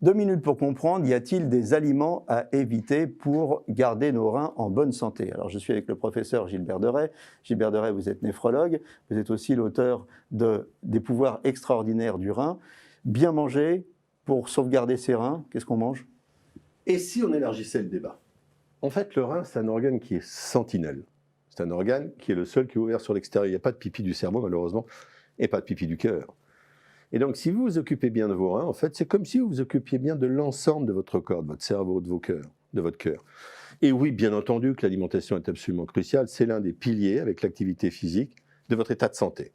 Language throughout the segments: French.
2 minutes pour comprendre, y a-t-il des aliments à éviter pour garder nos reins en bonne santé? Alors je suis avec le professeur Gilbert Deray. Gilbert Deray, vous êtes néphrologue, vous êtes aussi l'auteur des pouvoirs extraordinaires du rein. Bien manger pour sauvegarder ses reins, qu'est-ce qu'on mange? Et si on élargissait le débat? En fait, le rein, c'est un organe qui est sentinelle. C'est un organe qui est le seul qui est ouvert sur l'extérieur. Il n'y a pas de pipi du cerveau, malheureusement, et pas de pipi du cœur. Et donc, si vous vous occupez bien de vos reins, en fait, c'est comme si vous vous occupiez bien de l'ensemble de votre corps, de votre cerveau, de votre cœur. Et oui, bien entendu que l'alimentation est absolument cruciale. C'est l'un des piliers, avec l'activité physique, de votre état de santé.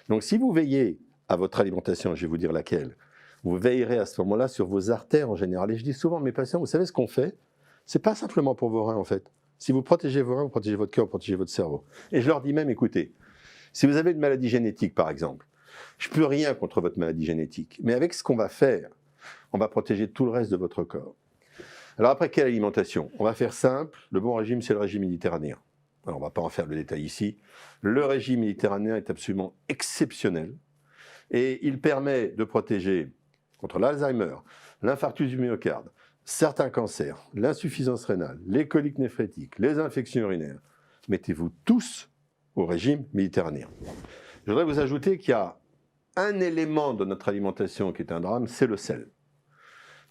Donc, si vous veillez à votre alimentation, je vais vous dire laquelle, vous veillerez à ce moment-là sur vos artères en général. Et je dis souvent à mes patients, vous savez ce qu'on fait? C'est pas simplement pour vos reins, en fait. Si vous protégez vos reins, vous protégez votre cœur, vous protégez votre cerveau. Et je leur dis même, écoutez, si vous avez une maladie génétique, par exemple, je ne peux rien contre votre maladie génétique. Mais avec ce qu'on va faire, on va protéger tout le reste de votre corps. Alors après, quelle alimentation? On va faire simple. Le bon régime, c'est le régime méditerranéen. Alors, on ne va pas en faire le détail ici. Le régime méditerranéen est absolument exceptionnel. Et il permet de protéger contre l'Alzheimer, l'infarctus du myocarde, certains cancers, l'insuffisance rénale, les coliques néphrétiques, les infections urinaires. Mettez-vous tous au régime méditerranéen. Je voudrais vous ajouter qu'il y a un élément de notre alimentation qui est un drame, c'est le sel.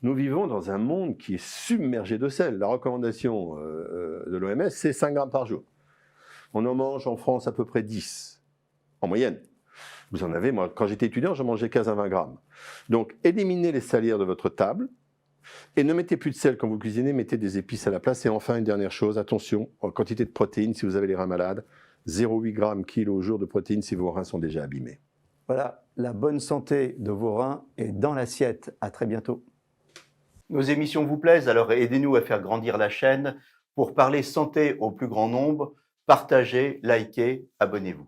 Nous vivons dans un monde qui est submergé de sel. La recommandation de l'OMS, c'est 5 grammes par jour. On en mange en France à peu près 10, en moyenne. Vous en avez, moi, quand j'étais étudiant, j'en mangeais 15 à 20 grammes. Donc, éliminez les salières de votre table et ne mettez plus de sel quand vous cuisinez, mettez des épices à la place. Et enfin, une dernière chose, attention, en quantité de protéines, si vous avez les reins malades, 0,8 grammes kilo au jour de protéines si vos reins sont déjà abîmés. Voilà, la bonne santé de vos reins est dans l'assiette. À très bientôt. Nos émissions vous plaisent, alors aidez-nous à faire grandir la chaîne pour parler santé au plus grand nombre. Partagez, likez, abonnez-vous.